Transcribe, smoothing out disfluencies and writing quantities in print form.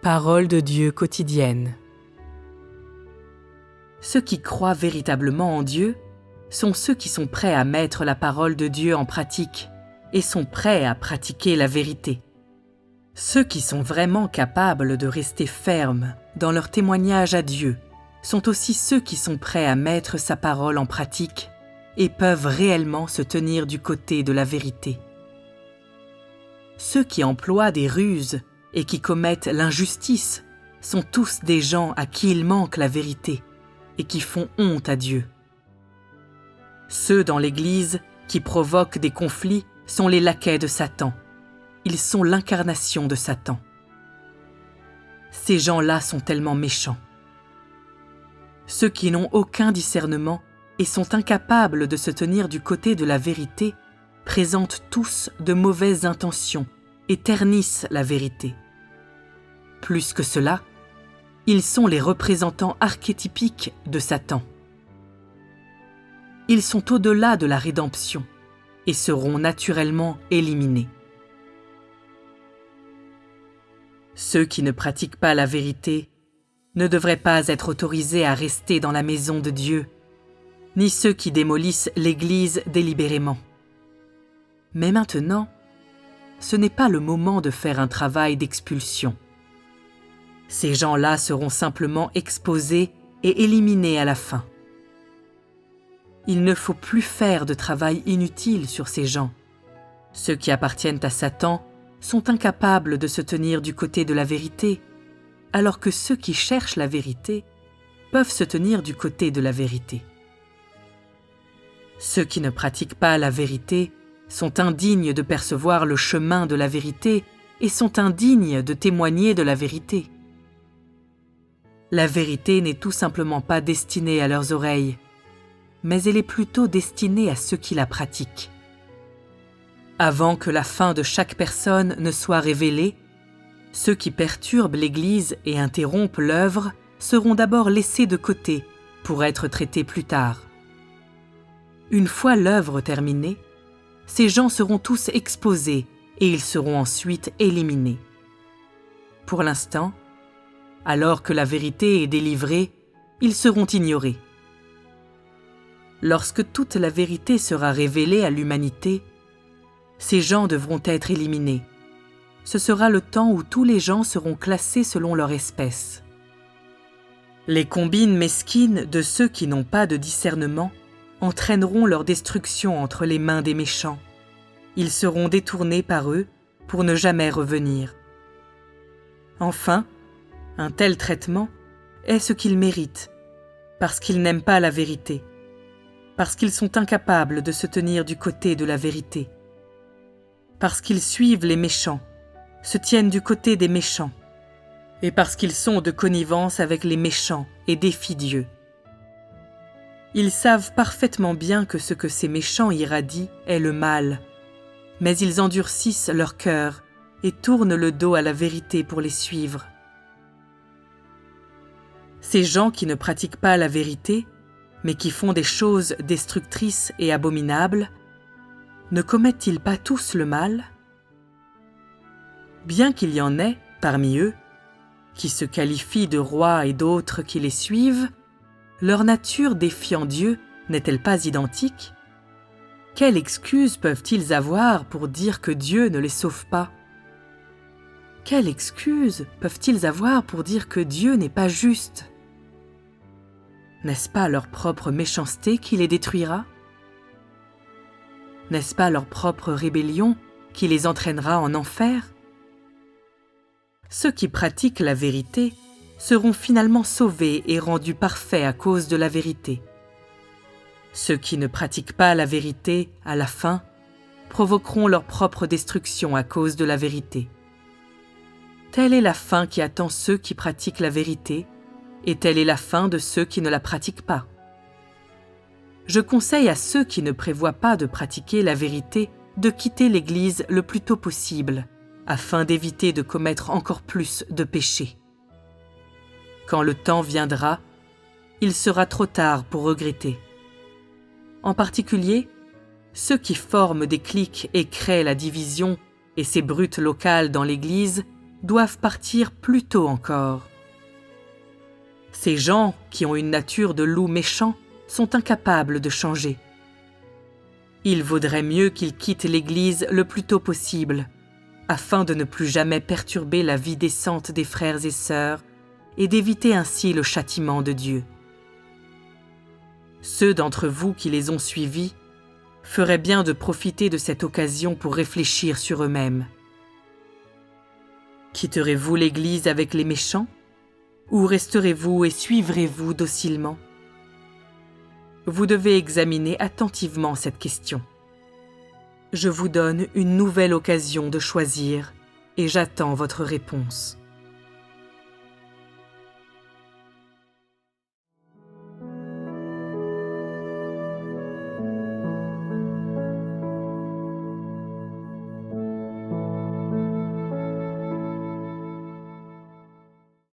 Parole de Dieu quotidienne. Ceux qui croient véritablement en Dieu sont ceux qui sont prêts à mettre la parole de Dieu en pratique et sont prêts à pratiquer la vérité. Ceux qui sont vraiment capables de rester fermes dans leur témoignage à Dieu sont aussi ceux qui sont prêts à mettre sa parole en pratique et peuvent réellement se tenir du côté de la vérité. Ceux qui emploient des ruses et qui commettent l'injustice sont tous des gens à qui il manque la vérité et qui font honte à Dieu. Ceux dans l'Église qui provoquent des conflits sont les laquais de Satan. Ils sont l'incarnation de Satan. Ces gens-là sont tellement méchants. Ceux qui n'ont aucun discernement et sont incapables de se tenir du côté de la vérité présentent tous de mauvaises intentions et ternissent la vérité. Plus que cela, ils sont les représentants archétypiques de Satan. Ils sont au-delà de la rédemption et seront naturellement éliminés. Ceux qui ne pratiquent pas la vérité ne devraient pas être autorisés à rester dans la maison de Dieu, ni ceux qui démolissent l'Église délibérément. Mais maintenant, ce n'est pas le moment de faire un travail d'expulsion. Ces gens-là seront simplement exposés et éliminés à la fin. Il ne faut plus faire de travail inutile sur ces gens. Ceux qui appartiennent à Satan sont incapables de se tenir du côté de la vérité, alors que ceux qui cherchent la vérité peuvent se tenir du côté de la vérité. Ceux qui ne pratiquent pas la vérité sont indignes de percevoir le chemin de la vérité et sont indignes de témoigner de la vérité. La vérité n'est tout simplement pas destinée à leurs oreilles, mais elle est plutôt destinée à ceux qui la pratiquent. Avant que la fin de chaque personne ne soit révélée, ceux qui perturbent l'Église et interrompent l'œuvre seront d'abord laissés de côté pour être traités plus tard. Une fois l'œuvre terminée, ces gens seront tous exposés et ils seront ensuite éliminés. Pour l'instant, alors que la vérité est délivrée, ils seront ignorés. Lorsque toute la vérité sera révélée à l'humanité, ces gens devront être éliminés. Ce sera le temps où tous les gens seront classés selon leur espèce. Les combines mesquines de ceux qui n'ont pas de discernement entraîneront leur destruction entre les mains des méchants. Ils seront détournés par eux pour ne jamais revenir. Enfin, un tel traitement est ce qu'ils méritent, parce qu'ils n'aiment pas la vérité, parce qu'ils sont incapables de se tenir du côté de la vérité, parce qu'ils suivent les méchants, se tiennent du côté des méchants, et parce qu'ils sont de connivence avec les méchants et défient Dieu. Ils savent parfaitement bien que ce que ces méchants irradient est le mal, mais ils endurcissent leur cœur et tournent le dos à la vérité pour les suivre. Ces gens qui ne pratiquent pas la vérité, mais qui font des choses destructrices et abominables, ne commettent-ils pas tous le mal? Bien qu'il y en ait, parmi eux, qui se qualifient de rois et d'autres qui les suivent, leur nature défiant Dieu n'est-elle pas identique? Quelle excuse peuvent-ils avoir pour dire que Dieu ne les sauve pas? Quelle excuse peuvent-ils avoir pour dire que Dieu n'est pas juste? N'est-ce pas leur propre méchanceté qui les détruira? N'est-ce pas leur propre rébellion qui les entraînera en enfer? Ceux qui pratiquent la vérité seront finalement sauvés et rendus parfaits à cause de la vérité. Ceux qui ne pratiquent pas la vérité, à la fin, provoqueront leur propre destruction à cause de la vérité. Telle est la fin qui attend ceux qui pratiquent la vérité, et telle est la fin de ceux qui ne la pratiquent pas. Je conseille à ceux qui ne prévoient pas de pratiquer la vérité de quitter l'Église le plus tôt possible, afin d'éviter de commettre encore plus de péchés. Quand le temps viendra, il sera trop tard pour regretter. En particulier, ceux qui forment des cliques et créent la division et ces brutes locales dans l'Église doivent partir plus tôt encore. Ces gens qui ont une nature de loup méchant sont incapables de changer. Il vaudrait mieux qu'ils quittent l'Église le plus tôt possible, afin de ne plus jamais perturber la vie décente des frères et sœurs et d'éviter ainsi le châtiment de Dieu. Ceux d'entre vous qui les ont suivis feraient bien de profiter de cette occasion pour réfléchir sur eux-mêmes. Quitterez-vous l'Église avec les méchants, ou resterez-vous et suivrez-vous docilement? Vous devez examiner attentivement cette question. Je vous donne une nouvelle occasion de choisir et j'attends votre réponse.